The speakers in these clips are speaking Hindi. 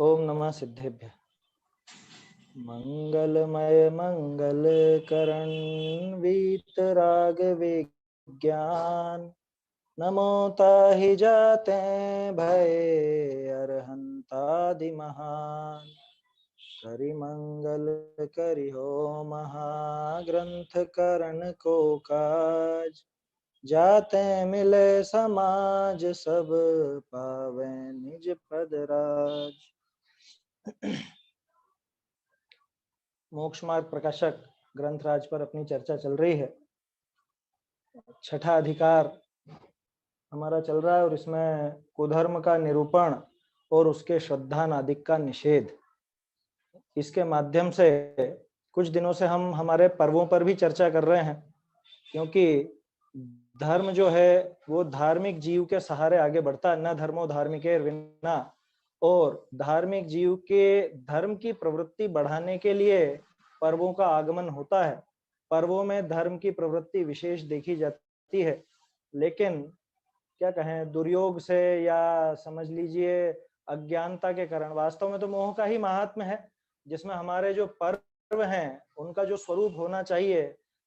ओम नमः सिद्धेभ्य। मंगलमय मंगल करण वीतराग विज्ञान नमो ताहि जाते भय अरहंतादि महान। करि मंगल करि हो महाग्रंथ करण को काज जाते मिले समाज सब पावे निज पद राज। मोक्ष मार्ग प्रकाशक ग्रंथराज पर अपनी चर्चा चल रही है। छठा अधिकार हमारा चल रहा है और इसमें कुधर्म का निरूपण और उसके श्रद्धा नादिक का निषेध। इसके माध्यम से कुछ दिनों से हम हमारे पर्वों पर भी चर्चा कर रहे हैं, क्योंकि धर्म जो है वो धार्मिक जीव के सहारे आगे बढ़ता है। न धर्मो धार्मिकेर विना। और धार्मिक जीव के धर्म की प्रवृत्ति बढ़ाने के लिए पर्वों का आगमन होता है। पर्वों में धर्म की प्रवृत्ति विशेष देखी जाती है, लेकिन क्या कहें, दुर्योग से या समझ लीजिए अज्ञानता के कारण, वास्तव में तो मोह का ही महात्म्य है, जिसमें हमारे जो पर्व हैं उनका जो स्वरूप होना चाहिए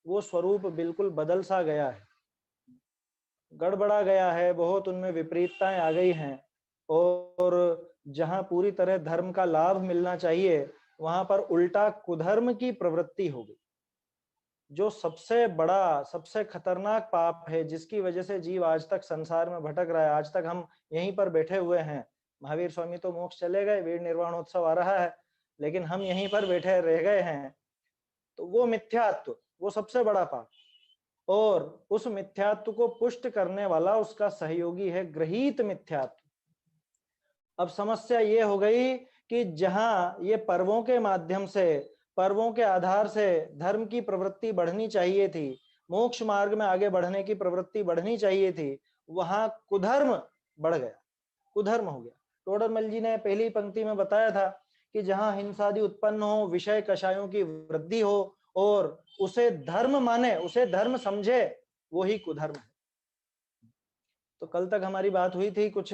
वो स्वरूप बिल्कुल बदल सा गया है, गड़बड़ा गया है, बहुत उनमें विपरीतताएं आ गई हैं। और जहां पूरी तरह धर्म का लाभ मिलना चाहिए वहां पर उल्टा कुधर्म की प्रवृत्ति हो गई, जो सबसे बड़ा सबसे खतरनाक पाप है, जिसकी वजह से जीव आज तक संसार में भटक रहा है। आज तक हम यहीं पर बैठे हुए हैं। महावीर स्वामी तो मोक्ष चले गए, वीर निर्वाणोत्सव आ रहा है, लेकिन हम यहीं पर बैठे रह गए हैं। तो वो मिथ्यात्व, वो सबसे बड़ा पाप, और उस मिथ्यात्व को पुष्ट करने वाला उसका सहयोगी है गृहीत मिथ्यात्व। अब समस्या ये हो गई कि जहां ये पर्वों के माध्यम से, पर्वों के आधार से धर्म की प्रवृत्ति बढ़नी चाहिए थी, मोक्ष मार्ग में आगे बढ़ने की प्रवृत्ति बढ़नी चाहिए थी, वहां कुधर्म बढ़ गया, कुधर्म हो गया। टोडरमल जी ने पहली पंक्ति में बताया था कि जहां हिंसादि उत्पन्न हो, विषय कषायों की वृद्धि हो और उसे धर्म माने, उसे धर्म समझे, वो ही कुधर्म है। तो कल तक हमारी बात हुई थी, कुछ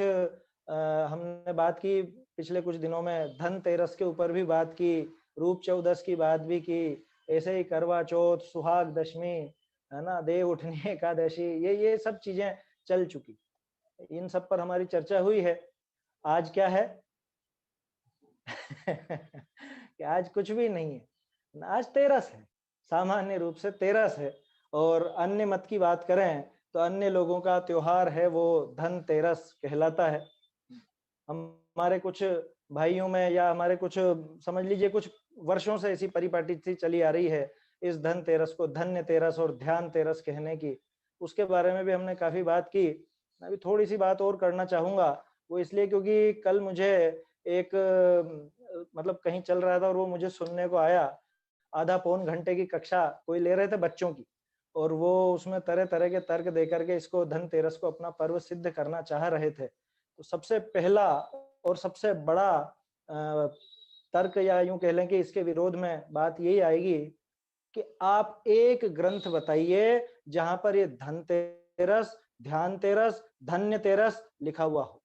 हमने बात की पिछले कुछ दिनों में धनतेरस के ऊपर भी बात की, रूप चौदस की बात भी की, ऐसे ही करवा चौथ, सुहाग दशमी, है ना, देव उठनी एकादशी, ये सब चीजें चल चुकी, इन सब पर हमारी चर्चा हुई है। आज क्या है कि आज कुछ भी नहीं है, आज तेरस है, सामान्य रूप से तेरस है। और अन्य मत की बात करें तो अन्य लोगों का त्योहार है वो धनतेरस कहलाता है। हमारे कुछ भाइयों में या हमारे कुछ, समझ लीजिए कुछ वर्षों से ऐसी परिपाटी सी चली आ रही है इस धनतेरस को धन्य तेरस और ध्यान तेरस कहने की। उसके बारे में भी हमने काफी बात की। मैं अभी थोड़ी सी बात और करना चाहूंगा, वो इसलिए क्योंकि कल मुझे एक मतलब कहीं चल रहा था और वो मुझे सुनने को आया, आधा पौन घंटे की कक्षा कोई ले रहे थे बच्चों की, और वो उसमें तरह तरह के तर्क दे करके इसको धनतेरस को अपना पर्व सिद्ध करना चाह रहे थे। तो सबसे पहला और सबसे बड़ा तर्क, या यूं कह लें कि इसके विरोध में बात यही आएगी कि आप एक ग्रंथ बताइए जहां पर ये धनतेरस, ध्यान तेरस, धन्य तेरस लिखा हुआ हो।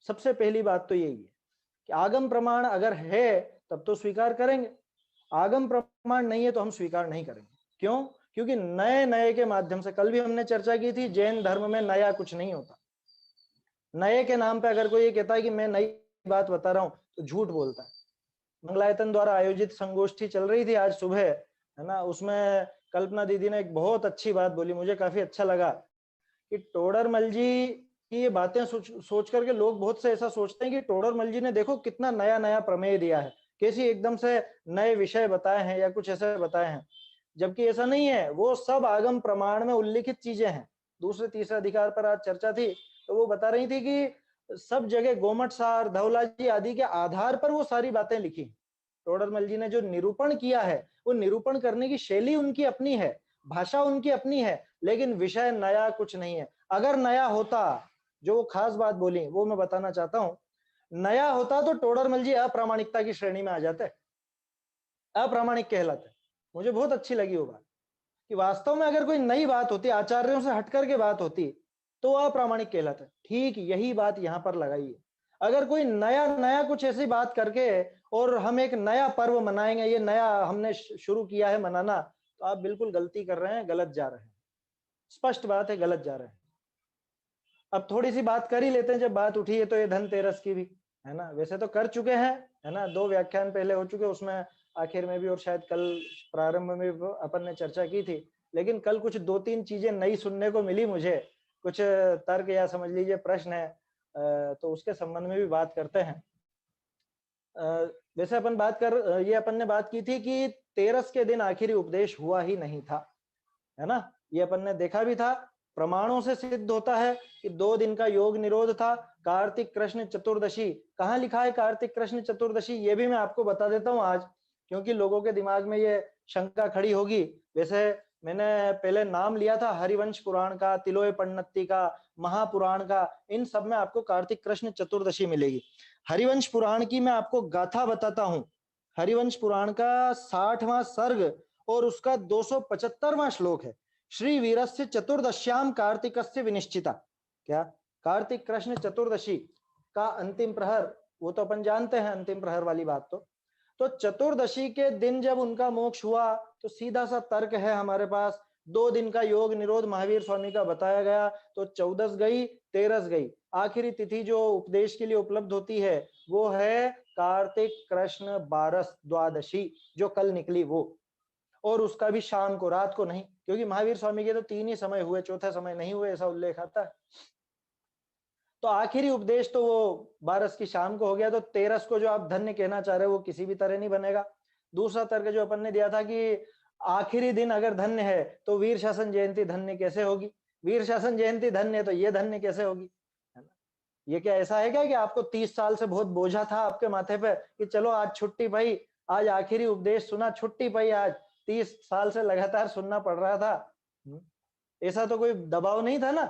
सबसे पहली बात तो यही है कि आगम प्रमाण अगर है तब तो स्वीकार करेंगे, आगम प्रमाण नहीं है तो हम स्वीकार नहीं करेंगे। क्यों? क्योंकि नए नए के माध्यम से, कल भी हमने चर्चा की थी, जैन धर्म में नया कुछ नहीं होता। नए के नाम पे अगर कोई ये कहता है कि मैं नई बात बता रहा हूं तो झूठ बोलता है। मंगलायतन द्वारा आयोजित संगोष्ठी चल रही थी आज सुबह, है ना, उसमें कल्पना दीदी ने एक बहुत अच्छी बात बोली, मुझे काफी अच्छा लगा कि टोडरमल जी की ये बातें सोच करके लोग बहुत से ऐसा सोचते हैं कि टोडरमल जी ने देखो कितना नया नया प्रमेय दिया है, कैसी एकदम से नए विषय बताए हैं या कुछ ऐसे बताए हैं, जबकि ऐसा नहीं है। वो सब आगम प्रमाण में उल्लिखित चीजें हैं। दूसरे तीसरे अधिकार पर आज चर्चा थी तो वो बता रही थी कि सब जगह गोमट सार, धवला जी आदि के आधार पर वो सारी बातें लिखी। टोडरमल जी ने जो निरूपण किया है वो निरूपण करने की शैली उनकी अपनी है, भाषा उनकी अपनी है, लेकिन विषय नया कुछ नहीं है। अगर नया होता, जो वो खास बात बोली वो मैं बताना चाहता हूं, नया होता तो टोडरमल जी अप्रामाणिकता की श्रेणी में आ जाते, अप्रामाणिक कहलाते। मुझे बहुत अच्छी लगी वो बात कि वास्तव में अगर कोई नई बात होती, आचार्यों से हटकर के बात होती, तो अप्रामाणिक कहलाता है। ठीक यही बात यहां पर लगाई है। अगर कोई नया नया कुछ ऐसी बात करके और हम एक नया पर्व मनाएंगे, ये नया हमने शुरू किया है मनाना, तो आप बिल्कुल गलती कर रहे हैं, गलत जा रहे हैं। स्पष्ट बात है, गलत जा रहे हैं। अब थोड़ी सी बात कर ही लेते हैं, जब बात उठी है तो ये धनतेरस की भी, है ना। वैसे तो कर चुके हैं, है ना, 2 व्याख्यान पहले हो चुके, उसमें आखिर में भी और शायद कल प्रारंभ में भी अपन ने चर्चा की थी। लेकिन कल कुछ 2-3 चीजें नई सुनने को मिली मुझे, कुछ तर्क या समझ लीजिए प्रश्न है, तो उसके संबंध में भी बात करते हैं। वैसे अपन बात कर ये अपन ने बात की थी कि तेरस के दिन आखिरी उपदेश हुआ ही नहीं था, है ना। ये अपन ने देखा भी था, प्रमाणों से सिद्ध होता है कि 2 दिन का योग निरोध था। कार्तिक कृष्ण चतुर्दशी, कहाँ लिखा है कार्तिक कृष्ण चतुर्दशी, ये भी मैं आपको बता देता हूँ आज, क्योंकि लोगों के दिमाग में ये शंका खड़ी होगी। वैसे मैंने पहले नाम लिया था हरिवंश पुराण का, तिलोय पन्नत्ती का, महापुराण का, इन सब में आपको कार्तिक कृष्ण चतुर्दशी मिलेगी। हरिवंश पुराण की मैं आपको गाथा बताता हूं। हरिवंश पुराण का 60वां सर्ग और उसका 275वां श्लोक है। श्री वीरस्य चतुर्दश्याम कार्तिकस्य विनिश्चिता। क्या? कार्तिक कृष्ण चतुर्दशी का अंतिम प्रहर, वो तो अपन जानते हैं अंतिम प्रहर वाली बात। तो चतुर्दशी के दिन जब उनका मोक्ष हुआ, तो सीधा सा तर्क है हमारे पास, 2 दिन का योग निरोध महावीर स्वामी का बताया गया, तो 14 गई, 13 गई। आखिरी तिथि जो उपदेश के लिए उपलब्ध होती है वो है कार्तिक कृष्ण बारस द्वादशी, जो कल निकली वो, और उसका भी शाम को, रात को नहीं, क्योंकि महावीर स्वामी के तो 3 ही समय हुए, चौथा समय नहीं हुए, ऐसा उल्लेख आता है। तो आखिरी उपदेश तो वो 12 की शाम को हो गया, तो 13 को जो आप धन्य कहना चाह रहे हो वो किसी भी तरह नहीं बनेगा। दूसरा तर्क जो अपन ने दिया था कि आखिरी दिन अगर धन्य है तो वीर शासन जयंती धन्य कैसे होगी, वीर शासन जयंती धन्य है तो ये धन्य कैसे होगी, है ना। ये क्या ऐसा है क्या कि आपको 30 साल से बहुत बोझा था आपके माथे पे कि चलो आज छुट्टी भाई, आज आखिरी उपदेश सुना, छुट्टी भाई, आज 30 साल से लगातार सुनना पड़ रहा था, ऐसा तो कोई दबाव नहीं था ना।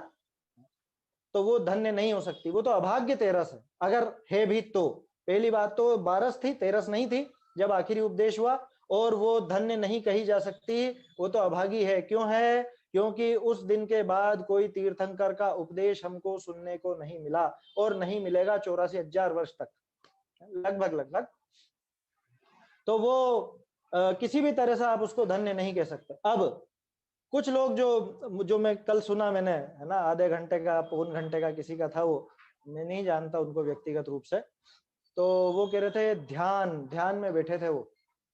तो वो धन्य नहीं हो सकती, वो तो अभाग्य 13 है, अगर है भी तो। पहली बात तो 12 थी, 13 नहीं थी जब आखिरी उपदेश हुआ, और वो धन्य नहीं कही जा सकती, वो तो अभागी है। क्यों है? क्योंकि उस दिन के बाद कोई तीर्थंकर का उपदेश हमको सुनने को नहीं मिला, और नहीं मिलेगा 84,000 वर्ष तक, लगभग लगभग। तो वो किसी भी तरह से आप उसको धन्य नहीं कह सकते। अब कुछ लोग जो मैं कल सुना मैंने, है ना, आधे घंटे का, पौन घंटे का किसी का था, वो मैं नहीं जानता उनको व्यक्तिगत रूप से, तो वो कह रहे थे ध्यान में बैठे थे वो,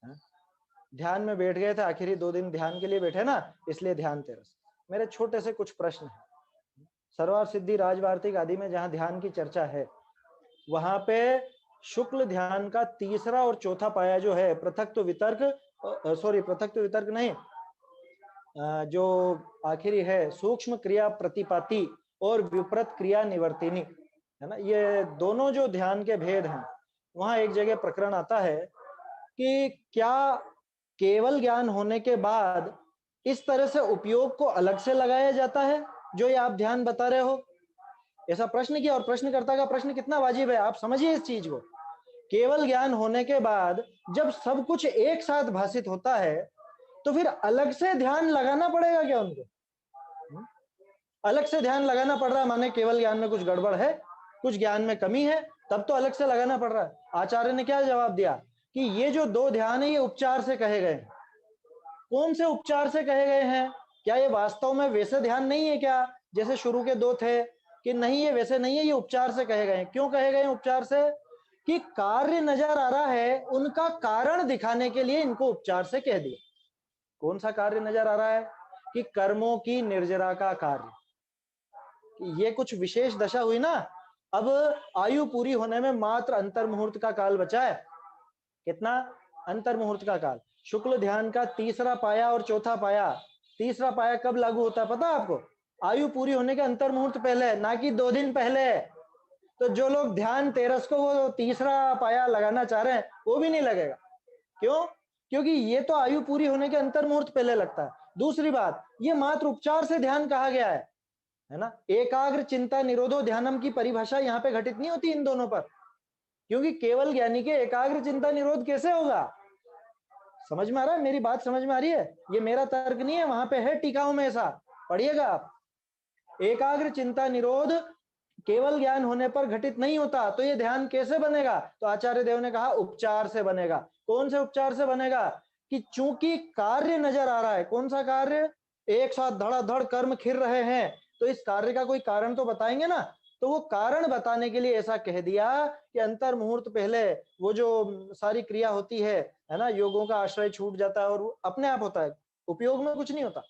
है? ध्यान में बैठ गए थे, आखिरी 2 दिन ध्यान के लिए बैठे ना, इसलिए ध्यान 13। मेरे छोटे से कुछ प्रश्न है। सर्वार सिद्धि राजवार्तिक आदि में जहां ध्यान की चर्चा है, वहां पे शुक्ल ध्यान का 3रा और 4था पाया जो है, पृथक्त्व वितर्क, पृथक्त्व वितर्क नहीं, जो आखिरी है सूक्ष्म क्रिया प्रतिपाती और विपरीत क्रिया निवर्तिनी, है ना। ये दोनों जो ध्यान के भेद हैं, वहां एक जगह प्रकरण आता है कि क्या केवल ज्ञान होने के बाद इस तरह से उपयोग को अलग से लगाया जाता है जो ये आप ध्यान बता रहे हो, ऐसा प्रश्न किया। और प्रश्नकर्ता का प्रश्न कितना वाजिब है, आप समझिए इस चीज को। केवल ज्ञान होने के बाद जब सब कुछ एक साथ भाषित होता है, तो फिर अलग से ध्यान लगाना पड़ेगा क्या उनको? अलग से ध्यान लगाना पड़ रहा है, माने केवल ज्ञान में कुछ गड़बड़ है, कुछ ज्ञान में कमी है, तब तो अलग से लगाना पड़ रहा है। आचार्य ने क्या जवाब दिया कि ये जो 2 ध्यान है ये उपचार से कहे गए हैं। कौन से उपचार से कहे गए हैं? क्या ये वास्तव में वैसे ध्यान नहीं है क्या जैसे शुरू के 2 थे? कि नहीं, ये वैसे नहीं है, ये उपचार से कहे गए हैं। क्यों कहे गए हैं उपचार से? कि कार्य नजर आ रहा है, उनका कारण दिखाने के लिए इनको उपचार से कह दिया। कौन सा कार्य नजर आ रहा है? कि कर्मों की निर्जरा का कार्य, कि ये कुछ विशेष दशा हुई ना। अब आयु पूरी होने में मात्र अंतर मुहूर्त का काल बचा है। कितना? अंतर मुहूर्त का काल। शुक्ल ध्यान का 3रा पाया और 4था पाया, 3रा पाया कब लागू होता है पता है आपको? आयु पूरी होने के अंतर मुहूर्त पहले, ना कि 2 दिन पहले। तो जो लोग ध्यान 13 को वो 3रा पाया लगाना चाह रहे हैं, वो भी नहीं लगेगा। क्यों? क्योंकि ये तो आयु पूरी होने के अंतर मुहूर्त पहले लगता है। दूसरी बात, ये मात्र उपचार से ध्यान कहा गया है ना। एकाग्र चिंता निरोधो ध्यानम की परिभाषा यहाँ पे घटित नहीं होती इन दोनों पर, क्योंकि केवल ज्ञानी के एकाग्र चिंता निरोध कैसे होगा? समझ में आ रहा है मेरी बात? समझ में आ रही है? ये मेरा तर्क नहीं है, वहां पे है टीकाओं में, ऐसा पढ़िएगा आप। एकाग्र चिंता निरोध केवल ज्ञान होने पर घटित नहीं होता, तो ये ध्यान कैसे बनेगा? तो आचार्य देव ने कहा उपचार से बनेगा। कौन से उपचार से बनेगा? कि चूंकि कार्य नजर आ रहा है, कौन सा कार्य? एक साथ धड़ाधड़ कर्म खिर रहे हैं, तो इस कार्य का कोई कारण तो बताएंगे ना। तो वो कारण बताने के लिए ऐसा कह दिया कि अंतर मुहूर्त पहले वो जो सारी क्रिया होती है ना, योगों का आश्रय छूट जाता है और वो अपने आप होता है, उपयोग में कुछ नहीं होता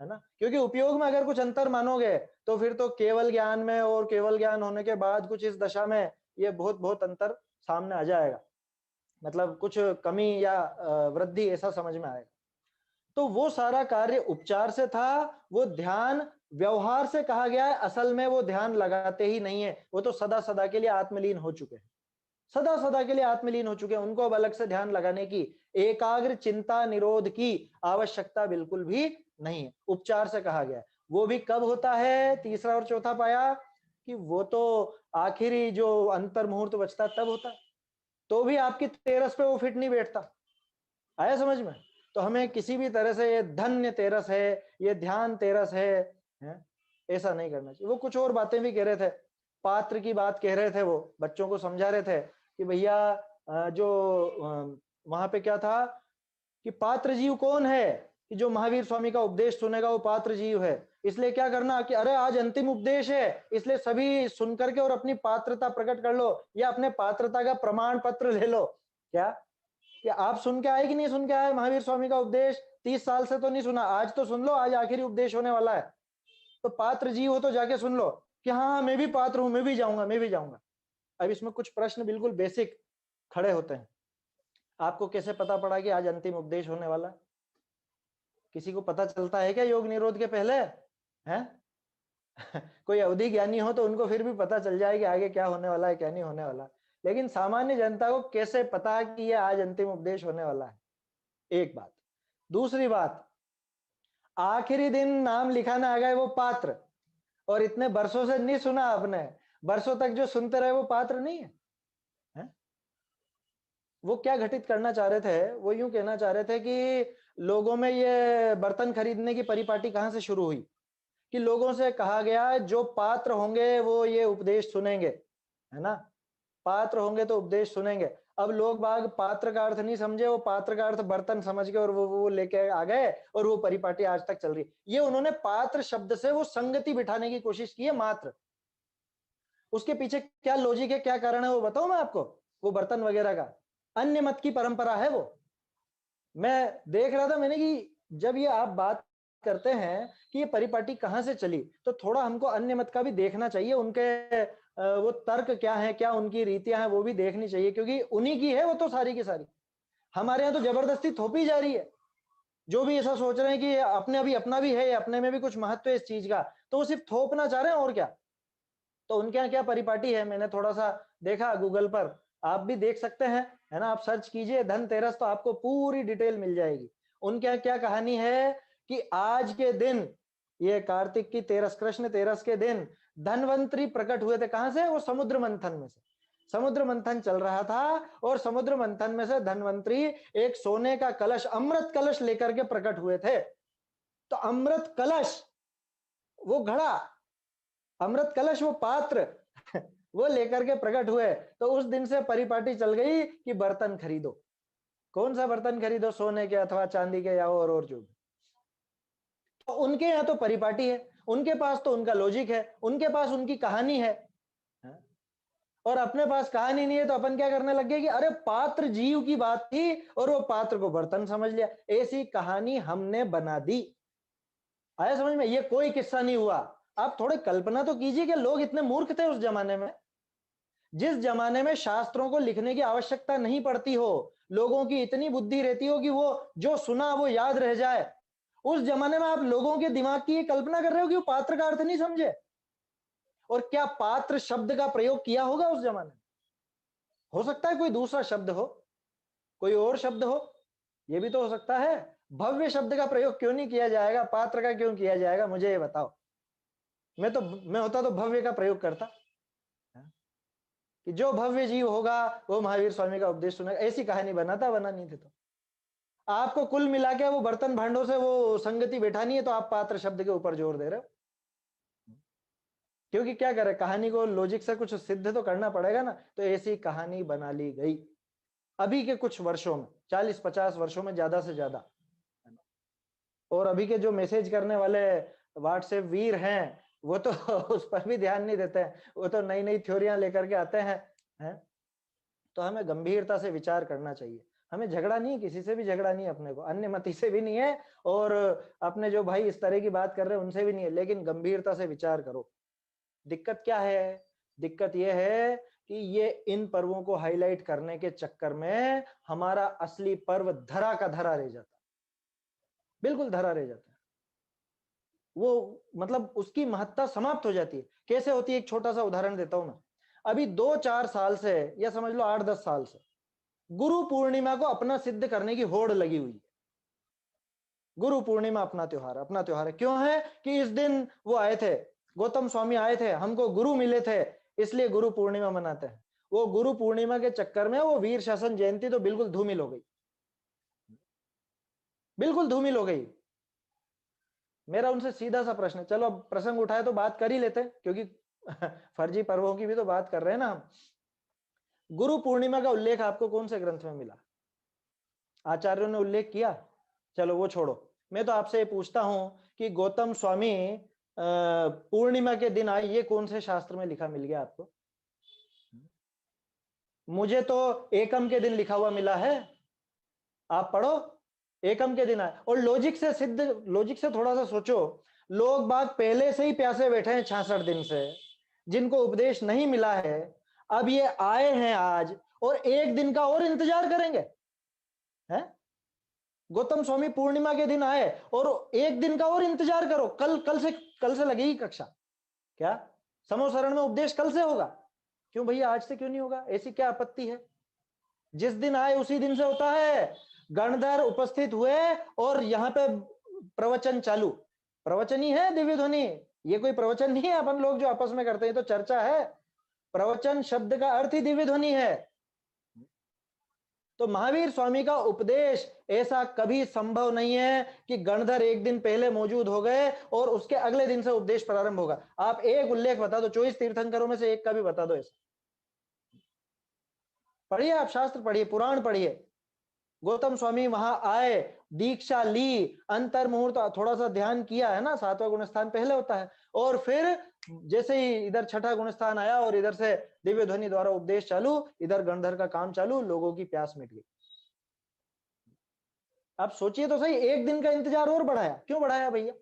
है ना। क्योंकि उपयोग में अगर कुछ अंतर मानोगे तो फिर तो केवल ज्ञान में और केवल ज्ञान होने के बाद कुछ इस दशा में ये बहुत बहुत अंतर सामने आ जाएगा, मतलब कुछ कमी या वृद्धि ऐसा समझ में आएगा। तो वो सारा कार्य उपचार से था, वो ध्यान व्यवहार से कहा गया है, असल में वो ध्यान लगाते ही नहीं है, वो तो सदा सदा के लिए आत्मलीन हो चुके हैं, सदा सदा के लिए आत्मलीन हो चुके हैं। उनको अब अलग से ध्यान लगाने की, एकाग्र चिंता निरोध की आवश्यकता बिल्कुल भी नहीं है, उपचार से कहा गया है। वो भी कब होता है? तीसरा और चौथा पाया कि वो तो आखिरी जो अंतर मुहूर्त बचता तब होता है, तो भी आपकी तेरस पे वो फिट नहीं बैठता। आया समझ में? तो हमें किसी भी तरह से ये धन्य तेरस है, ये ध्यान तेरस है? ऐसा नहीं करना चाहिए। वो कुछ और बातें भी कह रहे थे, पात्र की बात कह रहे थे, वो बच्चों को समझा रहे थे कि भैया जो वहां पे क्या था कि पात्र जीव कौन है कि जो महावीर स्वामी का उपदेश सुनेगा वो पात्र जीव है। इसलिए क्या करना कि अरे आज अंतिम उपदेश है, इसलिए सभी सुन करके और अपनी पात्रता प्रकट कर लो या अपने पात्रता का प्रमाण पत्र ले लो। क्या कि आप सुन के आए कि नहीं सुन के आए महावीर स्वामी का उपदेश? 30 साल से तो नहीं सुना, आज तो सुन लो, आज आखिरी उपदेश होने वाला है। तो पात्र जीव हो तो जाके सुन लो कि हाँ मैं भी पात्र हूं, मैं भी जाऊंगा, मैं भी जाऊंगा। अब इसमें कुछ प्रश्न बिल्कुल बेसिक खड़े होते हैं। आपको कैसे पता पड़ा कि आज अंतिम उपदेश होने वाला है? किसी को पता चलता है क्या योग निरोध के पहले? है कोई अवधि ज्ञानी हो तो उनको फिर भी पता चल जाए कि आगे क्या होने वाला है, क्या नहीं होने वाला। लेकिन सामान्य जनता को कैसे पता कि ये आज अंतिम उपदेश होने वाला है? एक बात। दूसरी बात, आखिरी दिन नाम लिखाने आ गए वो पात्र, और इतने वर्षों से नहीं सुना आपने, वर्षों तक जो सुनते रहे वो पात्र नहीं है, है? वो क्या घटित करना चाह रहे थे? वो यूं कहना चाह रहे थे कि लोगों में ये बर्तन खरीदने की परिपाटी कहां से शुरू हुई कि लोगों से कहा गया जो पात्र होंगे वो ये उपदेश सुनेंगे, है ना, पात्र होंगे तो उपदेश सुनेंगे। अब लोग बाग पात्र का अर्थ नहीं समझे, वो पात्र का अर्थ बर्तन समझ के और वो लेके आ गए और वो परिपाटी आज तक चल रही है। ये उन्होंने पात्र शब्द से वो संगति बिठाने की कोशिश की है मात्र। उसके पीछे क्या लॉजिक है, क्या कारण है वो बताऊं मैं आपको? वो बर्तन वगैरह का अन्य मत की परंपरा है। वो मैं देख रहा था मैंने कि जब ये आप बात करते हैं कि ये परिपाटी कहां से चली, तो थोड़ा हमको अन्य मत का भी देखना चाहिए, उनके वो तर्क क्या है, क्या उनकी रीतियां हैं वो भी देखनी चाहिए, क्योंकि उन्हीं की है वो तो सारी की सारी। हमारे यहाँ तो जबरदस्ती थोपी जा रही है। जो भी ऐसा सोच रहे हैं कि अपने अभी अपना भी है, अपने में भी कुछ महत्व है इस चीज का, तो वो सिर्फ थोपना चाह रहे हैं और क्या। तो उनके यहाँ क्या परिपाटी है, मैंने थोड़ा सा देखा गूगल पर, आप भी देख सकते हैं, है ना, आप सर्च कीजिए धनतेरस तो आपको पूरी डिटेल मिल जाएगी। उनके यहाँ क्या कहानी है कि आज के दिन, ये कार्तिक की तेरस, कृष्ण तेरस के दिन धनवंतरी प्रकट हुए थे। कहां से? वो समुद्र मंथन में से। समुद्र मंथन चल रहा था और समुद्र मंथन में से धनवंतरी एक सोने का कलश, अमृत कलश लेकर के प्रकट हुए थे। तो अमृत कलश, वो घड़ा, अमृत कलश, वो पात्र वो लेकर के प्रकट हुए। तो उस दिन से परिपाटी चल गई कि बर्तन खरीदो। कौन सा बर्तन खरीदो? सोने के अथवा चांदी के या और जो भी। तो उनके यहाँ तो परिपाटी है, उनके पास तो उनका लॉजिक है, उनके पास उनकी कहानी है, और अपने पास कहानी नहीं है। तो अपन क्या करने लग गए कि अरे पात्र जीव की बात थी और वो पात्र को बर्तन समझ लिया। ऐसी कहानी हमने बना दी। आया समझ में? ये कोई किस्सा नहीं हुआ। आप थोड़े कल्पना तो कीजिए कि लोग इतने मूर्ख थे उस जमाने में, जिस जमाने में शास्त्रों को लिखने की आवश्यकता नहीं पड़ती हो, लोगों की इतनी बुद्धि रहती हो कि वो जो सुना वो याद रह जाए। उस जमाने में आप लोगों के दिमाग की ये कल्पना कर रहे हो कि वो पात्र का अर्थ नहीं समझे। और क्या पात्र शब्द का प्रयोग किया होगा उस जमाने में? हो सकता है कोई दूसरा शब्द हो, कोई और शब्द हो, ये भी तो हो सकता है। भव्य शब्द का प्रयोग क्यों नहीं किया जाएगा, पात्र का क्यों किया जाएगा? मुझे ये बताओ। मैं होता तो भव्य का प्रयोग करता कि जो भव्य जीव होगा वो महावीर स्वामी का उपदेश सुनेगा। ऐसी कहानी बनाता, बना नहीं थे। तो आपको कुल मिला के वो बर्तन भांडों से वो संगति बैठानी है, तो आप पात्र शब्द के ऊपर जोर दे रहे हो। क्योंकि क्या करे, कहानी को लॉजिक से कुछ सिद्ध तो करना पड़ेगा ना, तो ऐसी कहानी बना ली गई अभी के कुछ वर्षों में, 40-50 वर्षों में ज्यादा से ज्यादा। और अभी के जो मैसेज करने वाले व्हाट्सएप वीर हैं वो तो उस पर भी ध्यान नहीं देते हैं, वो तो नई नई थ्योरियां लेकर के आते हैं। तो हमें गंभीरता से विचार करना चाहिए। हमें झगड़ा नहीं है, किसी से भी झगड़ा नहीं है, अपने को अन्य मति से भी नहीं है, और अपने जो भाई इस तरह की बात कर रहे हैं उनसे भी नहीं है, लेकिन गंभीरता से विचार करो। दिक्कत क्या है? दिक्कत यह है कि ये इन पर्वों को हाईलाइट करने के चक्कर में हमारा असली पर्व धरा का धरा रह जाता है, बिल्कुल धरा रह जाता है। वो मतलब उसकी महत्ता समाप्त हो जाती है। कैसे होती है? एक छोटा सा उदाहरण देता हूं मैं। अभी 2-4 साल से, या समझ लो 8-10 साल से, गुरु पूर्णिमा को अपना सिद्ध करने की होड़ लगी हुई है। गुरु पूर्णिमा अपना त्योहार है। क्यों है? कि इस दिन वो आए थे, गौतम स्वामी आए थे, हमको गुरु मिले थे, इसलिए गुरु पूर्णिमा मनाते हैं। वो गुरु पूर्णिमा के चक्कर में वो वीर शासन जयंती तो बिल्कुल धूमिल हो गई, बिल्कुल धूमिल हो गई। मेरा उनसे सीधा सा प्रश्न है, चलो अब प्रसंग उठाए तो बात कर ही लेते हैं, क्योंकि फर्जी पर्वों की भी तो बात कर रहे हैं ना हम। गुरु पूर्णिमा का उल्लेख आपको कौन से ग्रंथ में मिला? आचार्यों ने उल्लेख किया? चलो वो छोड़ो, मैं तो आपसे ये पूछता हूं कि गौतम स्वामी पूर्णिमा के दिन आए, ये कौन से शास्त्र में लिखा मिल गया आपको? मुझे तो एकम के दिन लिखा हुआ मिला है, आप पढ़ो। एकम के दिन आए, और लॉजिक से सिद्ध, लॉजिक से थोड़ा सा सोचो। लोग बाग पहले से ही प्यासे बैठे हैं 66 दिन से, जिनको उपदेश नहीं मिला है, अब ये आए हैं आज, और एक दिन का और इंतजार करेंगे हैं? गौतम स्वामी पूर्णिमा के दिन आए और एक दिन का और इंतजार करो, कल से लगेगी कक्षा क्या? समोसरण में उपदेश कल से होगा? क्यों भैया आज से क्यों नहीं होगा? ऐसी क्या आपत्ति है? जिस दिन आए उसी दिन से होता है। गणधर उपस्थित हुए और यहाँ पे प्रवचन चालू, प्रवचन ही है दिव्य ध्वनि, ये कोई प्रवचन नहीं है अपन लोग जो आपस में करते हैं, तो चर्चा है। प्रवचन शब्द का अर्थ ही दिव्य ध्वनि है। तो महावीर स्वामी का उपदेश ऐसा कभी संभव नहीं है कि गणधर एक दिन पहले मौजूद हो गए और उसके अगले दिन से उपदेश प्रारंभ होगा। आप एक उल्लेख बता दो, 24 तीर्थंकरों में से एक का भी बता दो ऐसा। पढ़िए, आप शास्त्र पढ़िए, पुराण पढ़िए। गौतम स्वामी वहां आए, दीक्षा ली, अंतर मुहूर्त थोड़ा सा ध्यान किया है ना, 7वां गुणस्थान पहले होता है, और फिर जैसे ही इधर 6ठा गुणस्थान आया और इधर से दिव्य ध्वनि द्वारा उपदेश चालू, इधर गणधर का काम चालू, लोगों की प्यास मिट गई। आप सोचिए तो सही, एक दिन का इंतजार और बढ़ाया, क्यों बढ़ाया भैया?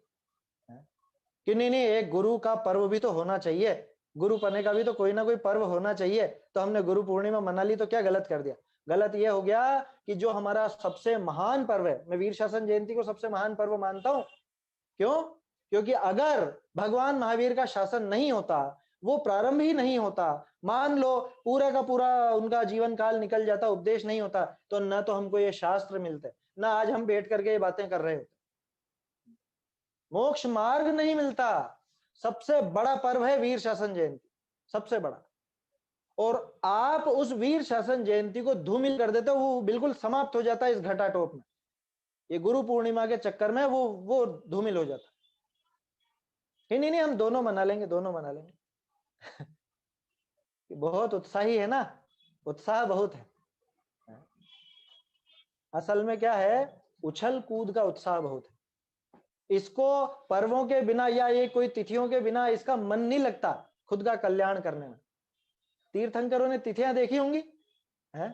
कि नहीं नहीं, एक गुरु का पर्व भी तो होना चाहिए, गुरु बनने का भी तो कोई ना कोई पर्व होना चाहिए, तो हमने गुरु पूर्णिमा मना ली, तो क्या गलत कर दिया? गलत यह हो गया कि जो हमारा सबसे महान पर्व है, मैं वीर शासन जयंती को सबसे महान पर्व मानता हूं। क्यों? क्योंकि अगर भगवान महावीर का शासन नहीं होता, वो प्रारंभ ही नहीं होता, मान लो पूरा का पूरा उनका जीवन काल निकल जाता, उपदेश नहीं होता, तो न तो हमको ये शास्त्र मिलते, ना आज हम बैठ करके ये बातें कर रहे होते, मोक्ष मार्ग नहीं मिलता। सबसे बड़ा पर्व है वीर शासन जयंती, सबसे बड़ा। और आप उस वीर शासन जयंती को धूमिल कर देते हो, वो बिल्कुल समाप्त हो जाता है इस घटाटोप में। ये गुरु पूर्णिमा के चक्कर में वो धूमिल हो जाता है। नहीं नहीं, हम दोनों मना लेंगे, दोनों मना लेंगे। बहुत उत्साही है ना, उत्साह बहुत है। असल में क्या है, उछल कूद का उत्साह बहुत है। इसको पर्वों के बिना या ये कोई तिथियों के बिना इसका मन नहीं लगता खुद का कल्याण करने में। तीर्थंकरों ने तिथियां देखी होंगी है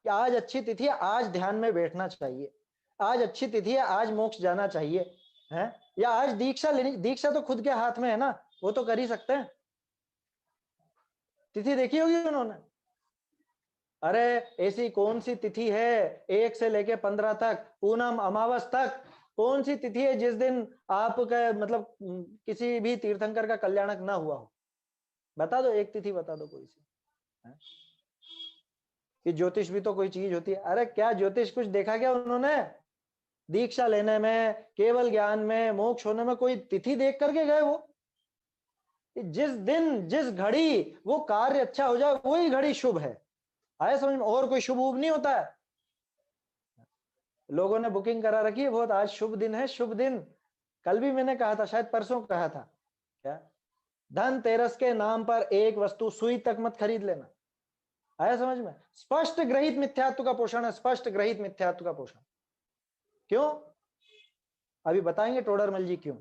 कि आज अच्छी तिथि है, आज ध्यान में बैठना चाहिए, आज अच्छी तिथि है, आज मोक्ष जाना चाहिए है, या आज दीक्षा लेनी। दीक्षा तो खुद के हाथ में है ना, वो तो कर ही सकते हैं। तिथि देखी होगी उन्होंने। अरे ऐसी कौन सी तिथि है 1 से लेके 15 तक, पूनम अमावस तक, कौन सी तिथि है जिस दिन आपका मतलब किसी भी तीर्थंकर का कल्याणक ना हुआ हो? बता दो, एक तिथि बता दो कोई सी है? कि ज्योतिष भी तो कोई चीज होती है। अरे क्या ज्योतिष कुछ देखा क्या उन्होंने? दीक्षा लेने में, केवल ज्ञान में, मोक्ष होने में कोई तिथि देख करके गए? वो जिस दिन जिस घड़ी वो कार्य अच्छा हो जाए वही घड़ी शुभ है, आए समझ में? और कोई शुभ उभ नहीं होता है। लोगों ने बुकिंग करा रखी है बहुत, आज शुभ दिन है, शुभ दिन। कल भी मैंने कहा था, शायद परसों कहा था क्या, धनतेरस के नाम पर एक वस्तु सुई तक मत खरीद लेना। आया समझ में? स्पष्ट ग्रहित मिथ्यात्व का पोषण है, स्पष्ट ग्रहित मिथ्यात्व का पोषण। क्यों? अभी बताएंगे टोडरमल जी क्यों।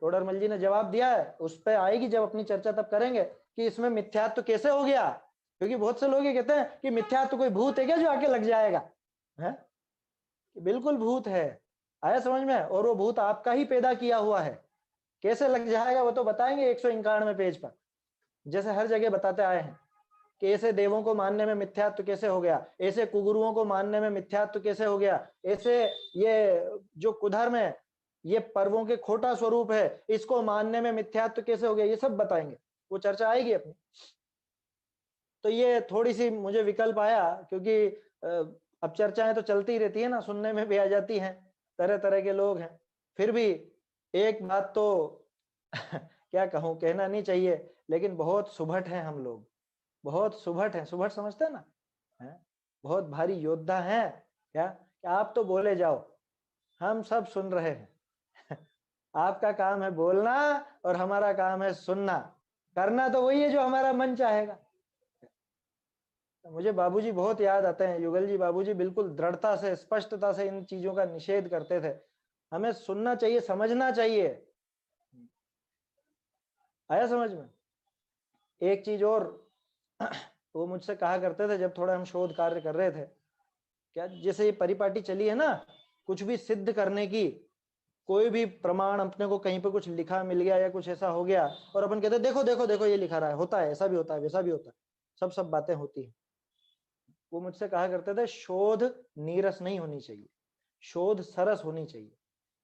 टोडरमल जी ने जवाब दिया है, उस पर आएगी जब अपनी चर्चा तब करेंगे कि इसमें मिथ्यात्व कैसे हो गया। क्योंकि बहुत से लोग ये कहते हैं कि मिथ्यात्व कोई भूत है क्या जो आके लग जाएगा, है? बिल्कुल भूत है। आया समझ में? और वो भूत आपका ही पैदा किया हुआ है। कैसे लग जाएगा वो तो बताएंगे 151वें पेज पर, जैसे हर जगह बताते आए हैं कि ऐसे देवों को मानने में मिथ्यात्व कैसे हो गया, ऐसे कुगुरुओं को मानने में मिथ्यात्व कैसे हो गया, ऐसे ये जो कुधर्म है, ये पर्वों के खोटा स्वरूप है, इसको मानने में मिथ्यात्व कैसे हो गया, ये सब बताएंगे, वो चर्चा आएगी अपनी। तो ये थोड़ी सी मुझे विकल्प आया क्योंकि अब चर्चाएं तो चलती रहती है ना, सुनने में भी आ जाती हैं, तरह तरह के लोग हैं। फिर भी एक बात तो क्या कहूं, कहना नहीं चाहिए, लेकिन बहुत सुभट हैं हम लोग, बहुत सुभट हैं। सुभट समझते हैं ना, है? बहुत भारी योद्धा हैं क्या? आप तो बोले जाओ, हम सब सुन रहे हैं। आपका काम है बोलना और हमारा काम है सुनना। करना तो वही है जो हमारा मन चाहेगा। मुझे बाबूजी बहुत याद आते हैं, युगल जी बाबूजी बिल्कुल दृढ़ता से, स्पष्टता से इन चीजों का निषेध करते थे। हमें सुनना चाहिए, समझना चाहिए। आया समझ में? एक चीज और वो मुझसे कहा करते थे जब थोड़ा हम शोध कार्य कर रहे थे, क्या जैसे ये परिपाटी चली है ना, कुछ भी सिद्ध करने की, कोई भी प्रमाण अपने को कहीं पे कुछ लिखा मिल गया या कुछ ऐसा हो गया और अपन कहते देखो देखो देखो ये लिखा रहा है, होता है, ऐसा भी होता है, वैसा भी होता है, सब बातें होती है। वो मुझसे कहा करते थे शोध नीरस नहीं होनी चाहिए, शोध सरस होनी चाहिए,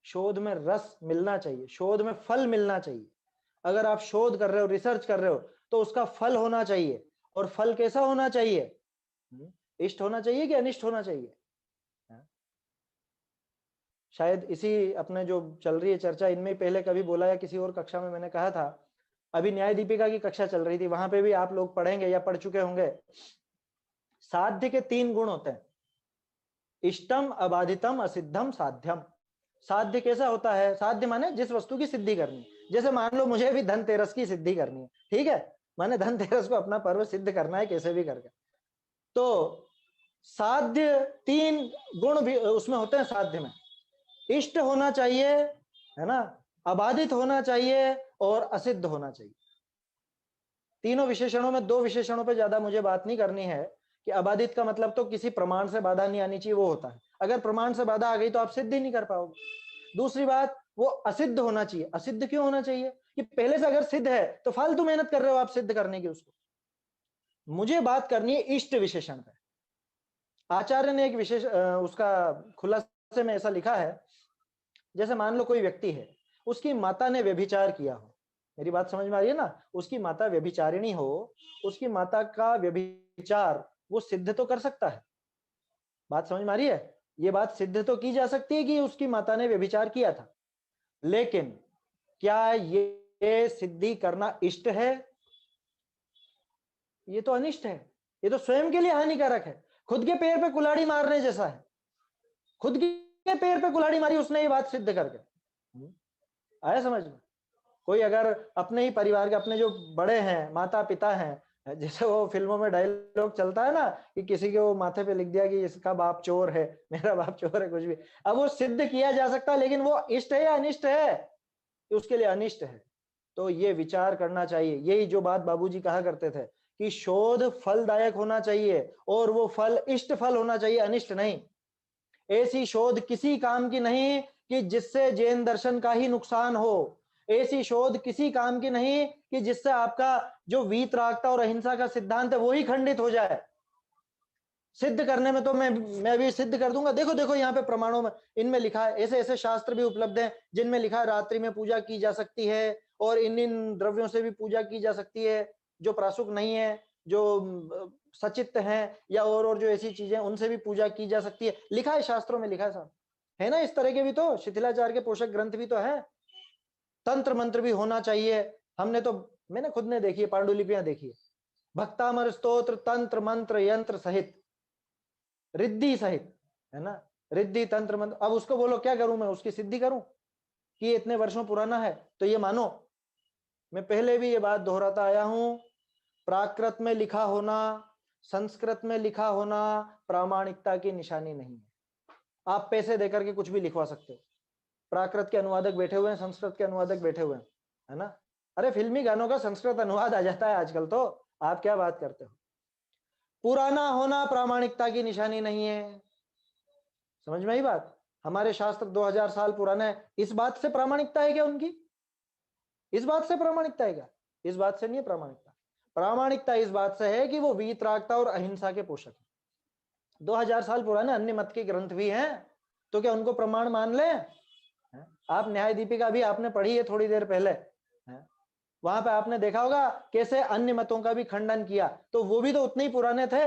शोध में रस मिलना चाहिए, शोध में फल मिलना चाहिए। अगर आप शोध कर रहे हो, रिसर्च कर रहे हो, तो उसका फल होना चाहिए। और फल कैसा होना चाहिए? इष्ट होना चाहिए कि अनिष्ट होना चाहिए? शायद इसी अपने जो चल रही है चर्चा, इनमें पहले कभी बोला या किसी और कक्षा में मैंने कहा था, अभी न्याय दीपिका की कक्षा चल रही थी, वहां पे भी आप लोग पढ़ेंगे या पढ़ चुके होंगे। साध्य के 3 गुण होते हैं, इष्टम, अबाधितम, असिद्धम, साध्यम। साध्य कैसा होता है? साध्य माने जिस वस्तु की सिद्धि करनी। जैसे मान लो मुझे भी धनतेरस की सिद्धि करनी है, ठीक है, माने धनतेरस को अपना पर्व सिद्ध करना है कैसे भी करके। तो साध्य 3 गुण भी उसमें होते हैं। साध्य में इष्ट होना चाहिए, है ना, अबाधित होना चाहिए और असिद्ध होना चाहिए। तीनों विशेषणों में 2 विशेषणों पे ज्यादा मुझे बात नहीं करनी है कि अबाधित का मतलब तो किसी प्रमाण से बाधा नहीं आनी चाहिए, वो होता है। अगर प्रमाण से बाधा आ गई तो आप सिद्ध ही नहीं कर पाओगे। दूसरी बात, वो असिद्ध होना चाहिए। असिद्ध क्यों होना चाहिए? कि पहले से अगर सिद्ध है तो फालतू मेहनत कर रहे हो आप सिद्ध करने की उसको। मुझे बात करनी है इष्ट विशेषण पे। आचार्य ने एक विशेष उसका खुलासे में ऐसा लिखा है, जैसे मान लो कोई व्यक्ति है, उसकी माता ने व्यभिचार किया हो, मेरी बात समझ में आ रही है ना, उसकी माता व्यभिचारिणी हो, उसकी माता का व्यभिचार वो सिद्ध तो कर सकता है। बात समझ में आ रही है? ये बात सिद्ध तो की जा सकती है कि उसकी माता ने व्यभिचार किया था, लेकिन क्या ये सिद्धि करना इष्ट है? ये तो अनिष्ट है, ये तो स्वयं के लिए हानिकारक है, खुद के पैर पे कुल्हाड़ी मारने जैसा है। खुद के पैर पे कुल्हाड़ी मारी उसने ये बात सिद्ध करके। आया समझ में? कोई अगर अपने ही परिवार के, अपने जो बड़े हैं, माता पिता हैं, जैसे वो फिल्मों में डायलॉग चलता है ना कि किसी के वो माथे पे लिख दिया कि इसका बाप चोर है, मेरा बाप चोर है, कुछ भी, अब वो सिद्ध किया जा सकता है, लेकिन वो इष्ट है या अनिष्ट है? उसके लिए अनिष्ट है। तो ये विचार करना चाहिए। यही जो बात बाबूजी कहा करते थे कि शोध फलदायक होना चाहिए और वो फल इष्ट फल होना चाहिए, अनिष्ट नहीं। ऐसी शोध किसी काम की नहीं कि जिससे जैन दर्शन का ही नुकसान हो। ऐसी शोध किसी काम की नहीं कि जिससे आपका जो वीतरागता और अहिंसा का सिद्धांत है वो ही खंडित हो जाए। सिद्ध करने में तो मैं भी सिद्ध कर दूंगा, देखो देखो यहाँ पे प्रमाणों में इनमें लिखा है, ऐसे ऐसे शास्त्र भी उपलब्ध हैं जिनमें लिखा है रात्रि में पूजा की जा सकती है और इन द्रव्यों से भी पूजा की जा सकती है जो प्रासुक नहीं है, जो सचित्त हैं, या और जो ऐसी चीजें उनसे भी पूजा की जा सकती है। लिखा है, शास्त्रों में लिखा है साहब, है ना। इस तरह के भी तो शिथिलाचार्य के पोषक ग्रंथ भी तो है। तंत्र मंत्र भी होना चाहिए। हमने तो, मैंने खुद ने देखी है, पांडुलिपियां देखी है, भक्तामर स्तोत्र तंत्र मंत्र यंत्र सहित, रिद्धि सहित, है ना, रिद्धि तंत्र मंत्र। अब उसको बोलो क्या करूं मैं, उसकी सिद्धि करूं कि ये इतने वर्षों पुराना है तो ये मानो? मैं पहले भी ये बात दोहराता आया हूं, प्राकृत में लिखा होना, संस्कृत में लिखा होना प्रामाणिकता की निशानी नहीं है। आप पैसे देकर के कुछ भी लिखवा सकते हो। प्राकृत के अनुवादक बैठे हुए हैं, संस्कृत के अनुवादक बैठे हुए हैं, है ना। अरे फिल्मी गानों का संस्कृत अनुवाद आ जाता है आजकल तो, आप क्या बात करते हो। पुराना होना प्रामाणिकता की निशानी नहीं है। समझ में आई बात। हमारे शास्त्र 2000 साल पुराने, इस बात से प्रामाणिकता है क्या उनकी? इस बात से प्रामाणिकता है क्या? इस बात से नहीं है प्रामाणिकता। प्रामाणिकता इस बात से है कि वो वीतरागता और अहिंसा के पोषक है। 2000 साल पुराने अन्य मत के ग्रंथ भी हैं, तो क्या उनको प्रमाण मान लें? आप न्याय दीपिका भी आपने पढ़ी है थोड़ी देर पहले, वहां पे आपने देखा होगा कैसे अन्य मतों का भी खंडन किया, तो वो भी तो उतने ही पुराने थे।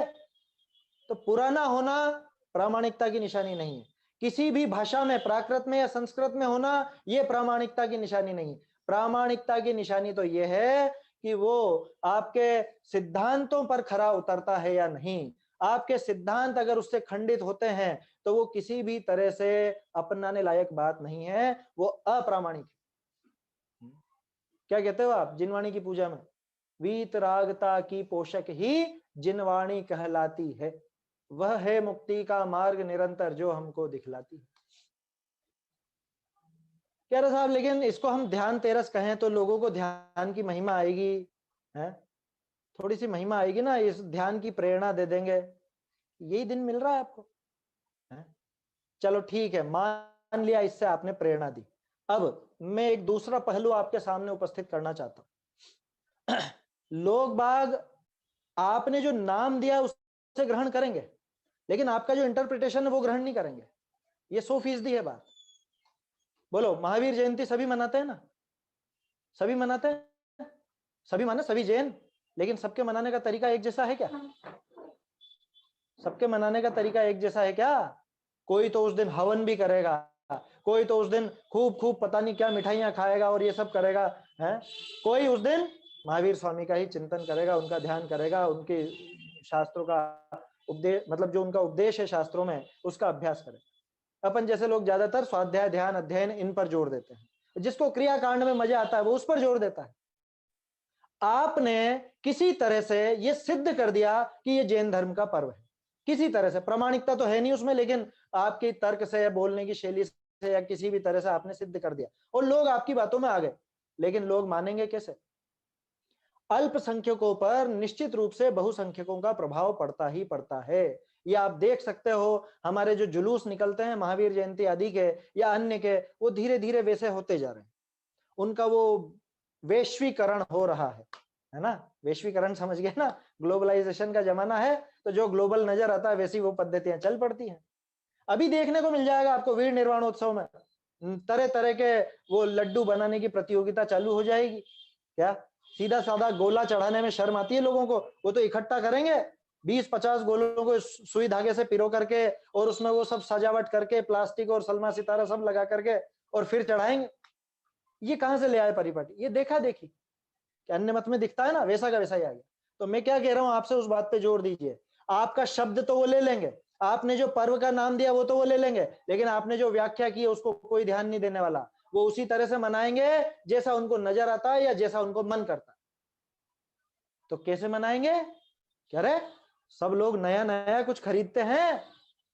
तो पुराना होना प्रामाणिकता की निशानी नहीं है। किसी भी भाषा में, प्राकृत में या संस्कृत में होना, यह प्रामाणिकता की निशानी नहीं। प्रामाणिकता की निशानी तो यह है कि वो आपके सिद्धांतों पर खरा उतरता है या नहीं। आपके सिद्धांत अगर उससे खंडित होते हैं तो वो किसी भी तरह से अपनाने लायक बात नहीं है, वो अप्रामाणिक है। क्या कहते हो आप जिनवाणी की पूजा में? वीतरागता की पोषक ही जिनवाणी कहलाती है, वह है मुक्ति का मार्ग निरंतर जो हमको दिखलाती है। कह रहे साहब लेकिन इसको हम ध्यान तेरस कहें तो लोगों को ध्यान की महिमा आएगी, है थोड़ी सी महिमा आएगी ना, इस ध्यान की प्रेरणा दे देंगे। यही दिन मिल रहा है आपको, है? चलो ठीक है, मान लिया इससे आपने प्रेरणा दी। अब मैं एक दूसरा पहलू आपके सामने उपस्थित करना चाहता हूं। लोग बाग आपने जो नाम दिया उससे ग्रहण करेंगे, लेकिन आपका जो इंटरप्रिटेशन है वो ग्रहण नहीं करेंगे। ये 100% है बात। बोलो, महावीर जयंती सभी मनाते हैं ना? सभी मनाते हैं, सभी माने सभी जैन, लेकिन सबके मनाने का तरीका एक जैसा है क्या? सबके मनाने का तरीका एक जैसा है क्या? कोई तो उस दिन हवन भी करेगा, कोई तो उस दिन खूब खूब पता नहीं क्या मिठाइयां खाएगा और ये सब करेगा, है? कोई उस दिन महावीर स्वामी का ही चिंतन करेगा, उनका ध्यान करेगा, उनके शास्त्रों का उपदेश, मतलब जो उनका उपदेश है शास्त्रों में उसका अभ्यास करेगा। अपन जैसे लोग ज्यादातर स्वाध्याय, ध्यान, अध्ययन इन पर जोर देते हैं। जिसको क्रियाकांड में मजा आता है वो उस पर जोर देता है। आपने किसी तरह से ये सिद्ध कर दिया कि ये जैन धर्म का पर्व है। किसी तरह से, प्रामाणिकता तो है नहीं उसमें, लेकिन आपकी तर्क से, बोलने की शैली से या किसी भी तरह से आपने सिद्ध कर दिया और लोग आपकी बातों में आ गए। लेकिन लोग मानेंगे कैसे? अल्पसंख्यकों पर निश्चित रूप से बहुसंख्यकों का प्रभाव पड़ता ही पड़ता है। ये आप देख सकते हो, हमारे जो जुलूस निकलते हैं महावीर जयंती आदि के या अन्य के, वो धीरे धीरे वैसे होते जा रहे हैं। उनका वो वैश्वीकरण हो रहा है ना? वैश्वीकरण समझ गए ना? ग्लोबलाइजेशन का जमाना है, तो जो ग्लोबल नजर आता है वैसी वो पद्धतियां चल पड़ती हैं। अभी देखने को मिल जाएगा आपको वीर निर्वाणोत्सव में तरह तरह के वो लड्डू बनाने की प्रतियोगिता चालू हो जाएगी। क्या सीधा साधा गोला चढ़ाने में शर्म आती है लोगों को? वो तो इकट्ठा करेंगे 20-50 गोलों को सुई धागे से पिरो करके और उसमें वो सब सजावट करके प्लास्टिक और सलमा सितारा सब लगा करके और फिर चढ़ाएंगे। ये कहां से ले आए परिपाटी? ये देखा देखी कि अन्य मत में दिखता है ना, वैसा का वैसा ही आ गया। तो मैं क्या कह रहा हूं आपसे, उस बात पे जोर दीजिए। आपका शब्द तो वो ले लेंगे, आपने जो पर्व का नाम दिया वो तो वो ले लेंगे, लेकिन आपने जो व्याख्या की उसको कोई ध्यान नहीं देने वाला। वो उसी तरह से मनाएंगे जैसा उनको नजर आता है या जैसा उनको मन करता है। तो कैसे मनाएंगे? कह रहे सब लोग नया नया कुछ खरीदते हैं,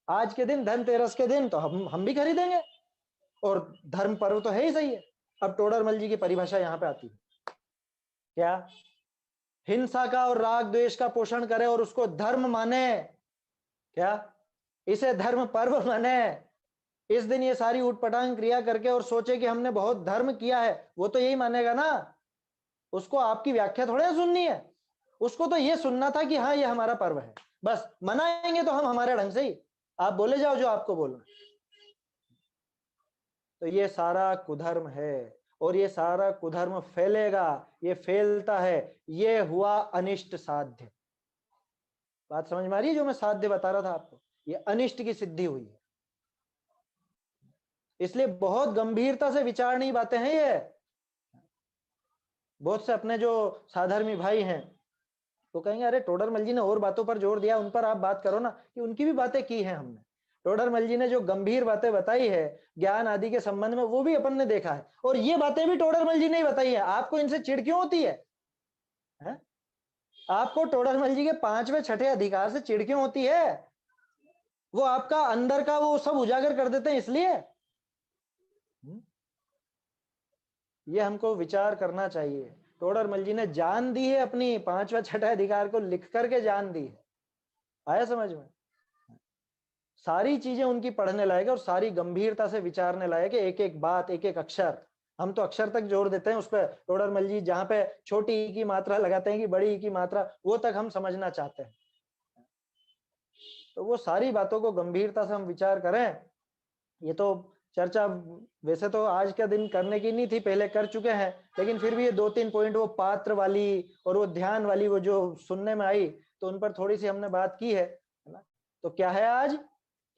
आज के दिन धनतेरस के दिन तो हम भी खरीदेंगे, और धर्म पर्व तो है ही सही है। अब टोडरमल जी की परिभाषा यहां पे आती है, क्या? हिंसा का और राग द्वेष का पोषण करे और उसको धर्म माने, क्या इसे धर्म पर्व माने। इस दिन ये सारी उटपटांग क्रिया करके और सोचे कि हमने बहुत धर्म किया है, वो तो यही मानेगा ना। उसको आपकी व्याख्या थोड़े सुननी है, उसको तो ये सुनना था कि हाँ ये हमारा पर्व है, बस मनाएंगे तो हम हमारे ढंग से ही, आप बोले जाओ जो आपको बोलना। तो ये सारा कुधर्म है और ये सारा कुधर्म फैलेगा, ये फैलता है। ये हुआ अनिष्ट साध्य। बात समझ में आ रही है? जो मैं साध्य बता रहा था आपको, ये अनिष्ट की सिद्धि हुई है। इसलिए बहुत गंभीरता से विचारनीय बातें हैं ये। बहुत से अपने जो साधर्मी भाई हैं वो कहेंगे अरे टोडरमल जी ने और बातों पर जोर दिया, उन पर आप बात करो ना, कि उनकी भी बातें की हैं हमने। टोडरमल जी ने जो गंभीर बातें बताई है ज्ञान आदि के संबंध में, वो भी अपन ने देखा है, और ये बातें भी टोडरमल जी ने ही बताई है। आपको इनसे चिढ़ क्यों होती है? आपको टोडरमल जी के 5वें 6ठे अधिकार से चिढ़ क्यों होती है? वो आपका अंदर का वो सब उजागर कर देते हैं इसलिए। ये हमको विचार करना चाहिए। टोडरमल जी ने जान दी है अपनी 5वां 6ठा अधिकार को लिख करके जान दी है। आया समझ में? सारी चीजें उनकी पढ़ने लायक है और सारी गंभीरता से विचारने लायक है, एक एक बात, एक एक अक्षर। हम तो अक्षर तक जोर देते हैं उस पर। टोडरमल जी जहां पे छोटी ई की मात्रा लगाते हैं कि बड़ी ई की मात्रा, वो तक हम समझना चाहते हैं। तो वो सारी बातों को गंभीरता से हम विचार करें। ये तो चर्चा वैसे तो आज का दिन करने की नहीं थी, पहले कर चुके हैं, लेकिन फिर भी ये 2-3 पॉइंट वो पात्र वाली और वो ध्यान वाली वो जो सुनने में आई, तो उन पर थोड़ी सी हमने बात की है ना। तो क्या है आज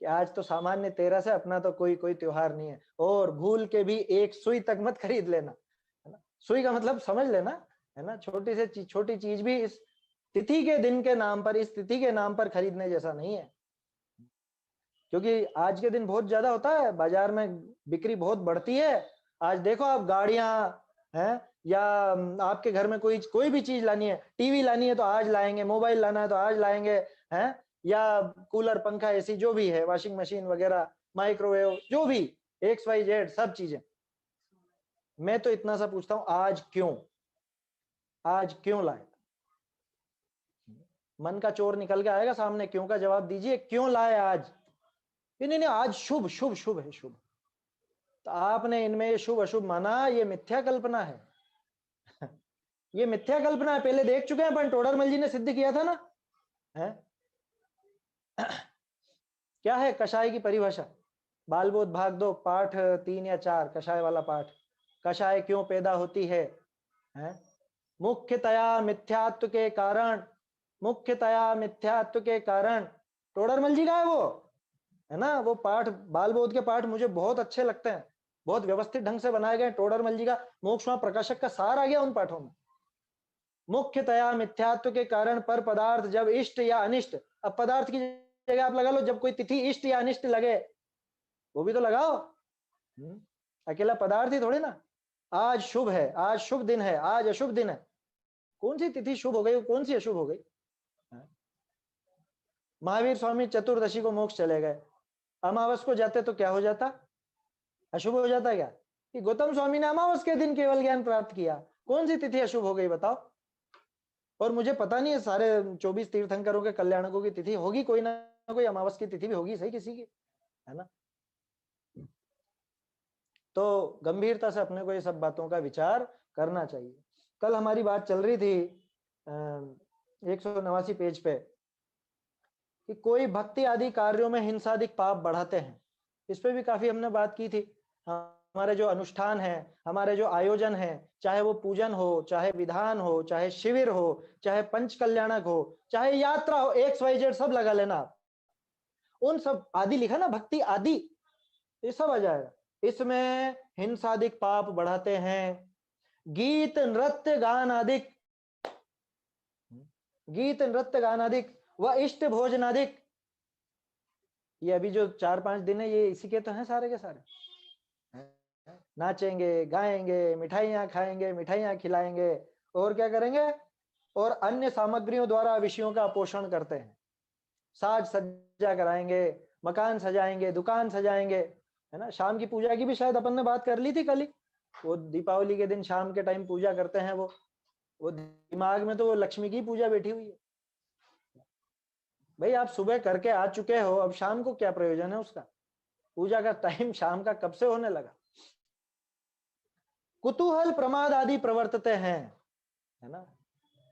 कि आज तो सामान्य 13 से अपना तो कोई कोई त्योहार नहीं है, और भूल के भी एक सुई तक मत खरीद लेना, है ना। सुई का मतलब समझ लेना, है ना। छोटी से छोटी चीज भी इस तिथि के दिन के नाम पर, इस तिथि के नाम पर खरीदने जैसा नहीं है, क्योंकि आज के दिन बहुत ज्यादा होता है, बाजार में बिक्री बहुत बढ़ती है। आज देखो आप गाड़ियां हैं, या आपके घर में कोई कोई भी चीज लानी है, टीवी लानी है तो आज लाएंगे, मोबाइल लाना है तो आज लाएंगे, हैं, या कूलर, पंखा, एसी जो भी है, वॉशिंग मशीन वगैरह, माइक्रोवेव, जो भी XYZ सब चीजें। मैं तो इतना सा पूछता हूं, आज क्यों? आज क्यों लाए? मन का चोर निकल के आएगा सामने, क्यों का जवाब दीजिए, क्यों लाए आज? नहीं नहीं, आज शुभ शुभ शुभ है, शुभ। तो आपने इनमें ये शुभ अशुभ माना, ये मिथ्या कल्पना है। ये मिथ्या कल्पना है, पहले देख चुके हैं अपन, टोडरमल जी ने सिद्ध किया था ना, है? क्या है कषाय की परिभाषा? बालबोध भाग 2 पाठ 3 या 4, कषाय वाला पाठ। कषाय क्यों पैदा होती है? मुख्यतया मिथ्यात्व के कारण, मुख्यतया मिथ्यात्व के कारण। टोडरमल जी का है वो, है ना। वो पाठ, बालबोध के पाठ मुझे बहुत अच्छे लगते हैं, बहुत व्यवस्थित ढंग से बनाए गए। टोडरमल जी का मोक्षमा प्रकाशक का सार आ गया उन पाठों में। मुख्यतया मिथ्यात्व के कारण पर पदार्थ जब इष्ट या अनिष्ट, अब पदार्थ की जगह आप लगा लो, जब कोई तिथि इष्ट या अनिष्ट लगे, वो भी तो लगाओ, अकेला पदार्थ ही थोड़ी ना। आज शुभ है, आज शुभ दिन है, आज अशुभ दिन है, कौन सी तिथि शुभ हो गई, कौन सी अशुभ हो गई? महावीर स्वामी चतुर्दशी को मोक्ष चले गए, अमावस को जाते तो क्या हो जाता? अशुभ हो जाता क्या? कि गौतम स्वामी ने अमावस के दिन केवल ज्ञान प्राप्त किया, कौन सी तिथि अशुभ हो गई बताओ? और मुझे पता नहीं है, सारे 24 तीर्थंकरों के कल्याणकों की तिथि होगी, कोई ना कोई अमावस की तिथि भी होगी सही किसी की, है ना। तो गंभीरता से अपने को ये सब बातों का विचार करना चाहिए। कल हमारी बात चल रही थी 189 पेज पे, कि कोई भक्ति आदि कार्यों में हिंसादिक पाप बढ़ाते हैं। इस पे भी काफी हमने बात की थी। हमारे जो अनुष्ठान है, हमारे जो आयोजन है, चाहे वो पूजन हो, चाहे विधान हो, चाहे शिविर हो, चाहे पंच कल्याणक हो, चाहे यात्रा हो, XYZ सब लगा लेना आप। उन सब आदि लिखा ना, भक्ति आदि, ये सब आ जाएगा। इसमें हिंसादिक पाप बढ़ाते हैं। गीत नृत्य गान आदिक, गीत नृत्य गान आदिक व इष्ट भोजनादिक, ये अभी जो 4-5 दिन है, ये इसी के तो हैं सारे के सारे। नाचेंगे, गाएंगे, मिठाइयां खाएंगे, मिठाइयां खिलाएंगे, और क्या करेंगे? और अन्य सामग्रियों द्वारा विषयों का पोषण करते हैं। साज सज्जा कराएंगे, मकान सजाएंगे, दुकान सजाएंगे, है ना। शाम की पूजा की भी शायद अपन ने बात कर ली थी कल ही। वो दीपावली के दिन शाम के टाइम पूजा करते हैं, वो दिमाग में तो वो लक्ष्मी की पूजा बैठी हुई है। भाई आप सुबह करके आ चुके हो, अब शाम को क्या प्रयोजन है उसका? पूजा का टाइम शाम का कब से होने लगा? कुतूहल प्रमाद आदि प्रवर्तते हैं, है ना।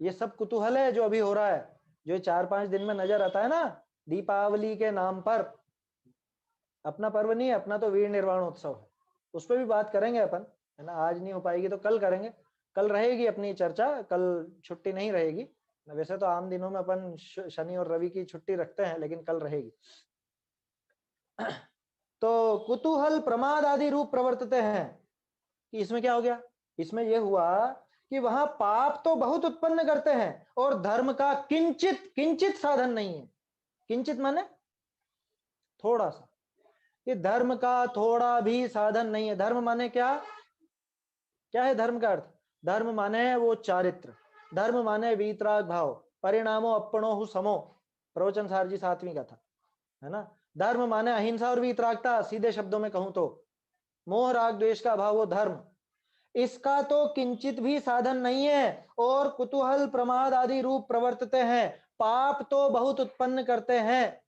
ये सब कुतूहल है जो अभी हो रहा है, जो 4-5 दिन में नजर आता है ना, दीपावली के नाम पर। अपना पर्व नहीं है, अपना तो वीर निर्वाण उत्सव है, उस पर भी बात करेंगे अपन, है ना। आज नहीं हो पाएगी तो कल करेंगे, कल रहेगी अपनी चर्चा, कल छुट्टी नहीं रहेगी। वैसे तो आम दिनों में अपन शनि और रवि की छुट्टी रखते हैं, लेकिन कल रहेगी। तो कुतूहल प्रमाद आदि रूप प्रवर्तते हैं, कि इसमें क्या हो गया? इसमें यह हुआ कि वहां पाप तो बहुत उत्पन्न करते हैं और धर्म का किंचित किंचित साधन नहीं है। किंचित माने थोड़ा सा। ये धर्म का थोड़ा भी साधन नहीं है। धर्म माने क्या? क्या है धर्म का अर्थ? धर्म माने वो चारित्र, धर्म माने वीतराग भाव, परिणामो अपनो हु समो, प्रवचन सार जी 7वीं का था, है ना। धर्म माने अहिंसा और वीतरागता, सीधे शब्दों में कहूं तो मोह राग द्वेष का भाव, वो धर्म। इसका तो किंचित भी साधन नहीं है, और कुतूहल प्रमाद आदि रूप प्रवर्तते हैं, पाप तो बहुत उत्पन्न करते हैं।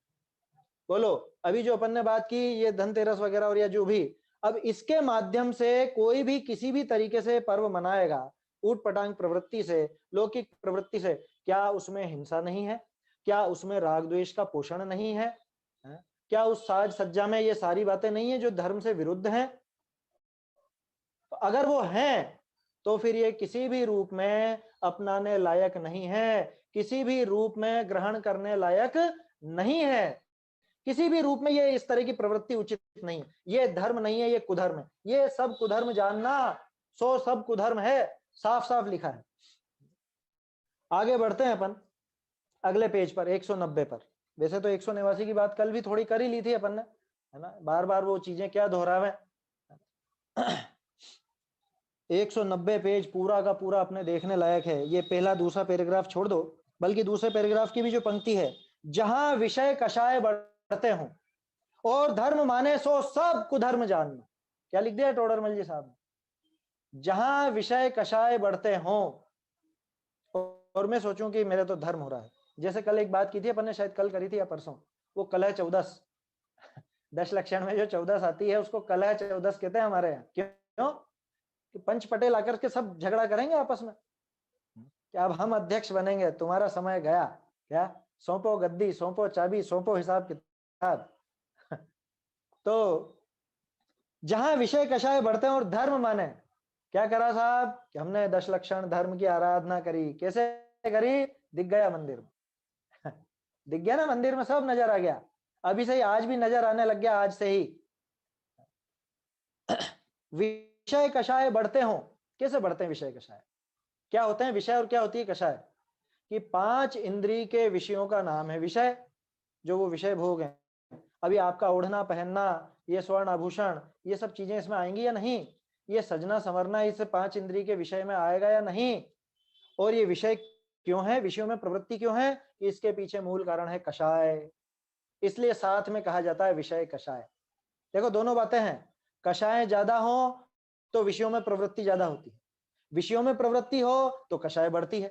बोलो, अभी जो अपन ने बात की ये धनतेरस वगैरह और या जो भी, अब इसके माध्यम से कोई भी किसी भी तरीके से पर्व मनाएगा, ऊट पटांग प्रवृत्ति से, लौकिक प्रवृत्ति से, क्या उसमें हिंसा नहीं है? क्या उसमें राग द्वेष का पोषण नहीं है? क्या उस साज सज्जा में ये सारी बातें नहीं है जो धर्म से विरुद्ध हैं? तो अगर वो हैं तो फिर ये किसी भी रूप में अपनाने लायक नहीं है, किसी भी रूप में ग्रहण करने लायक नहीं है, किसी भी रूप में ये इस तरह की प्रवृत्ति उचित नहीं। ये धर्म नहीं है, ये कुधर्म है। ये सब कुधर्म जानना, सो सब कुधर्म है, साफ साफ लिखा है। आगे बढ़ते हैं अपन अगले पेज पर 190 पर। वैसे तो 189 की बात कल भी थोड़ी कर ही ली थी अपन ने, है ना, बार बार वो चीजें क्या दोहरावे। 190 पेज पूरा का पूरा अपने देखने लायक है। ये पहला दूसरा पैराग्राफ छोड़ दो, बल्कि दूसरे पैराग्राफ की भी जो पंक्ति है, जहां विषय कषाय बढ़ते हों और धर्म माने सो सब कुधर्म जानना। क्या लिख दिया टोडरमल जी साहब ने? जहां विषय कषाय बढ़ते हों, और मैं सोचूं कि मेरे तो धर्म हो रहा है। जैसे कल एक बात की थी अपन ने, शायद कल करी थी या परसों, वो कलह 14 10 लक्षण में जो 14 आती है उसको कलह 14 कहते हैं हमारे यहाँ। क्यों? कि पंच पटेल आकर के सब झगड़ा करेंगे आपस में कि अब हम अध्यक्ष बनेंगे, तुम्हारा समय गया, क्या सौंपो गद्दी, सौंपो चाबी, सौंपो हिसाब किताब। तो जहां विषय कषाय बढ़ते हैं और धर्म माने, क्या करा साहब कि हमने 10 लक्षण धर्म की आराधना करी। कैसे करी? दिख गया मंदिर में दिख गया ना, मंदिर में सब नजर आ गया। अभी से ही आज भी नजर आने लग गया, आज से ही। विषय कषाय बढ़ते हों। कैसे बढ़ते हैं विषय कषाय? क्या होते हैं विषय और क्या होती है कषाय? कि 5 इंद्रिय के विषयों का नाम है विषय, जो वो विषय भोग हैं। अभी आपका ओढ़ना पहनना, ये स्वर्ण आभूषण, ये सब चीजें इसमें आएंगी या नहीं? ये सजना संवरना इस 5 इंद्रिय के विषय में आएगा या नहीं? और ये विषय क्यों है, विषयों में प्रवृत्ति क्यों है? इसके पीछे मूल कारण है कषाय। इसलिए साथ में कहा जाता है विषय कषाय। देखो दोनों बातें हैं, कषाय ज्यादा हो तो विषयों में प्रवृत्ति ज्यादा होती है, विषयों में प्रवृत्ति हो तो कषाय बढ़ती है।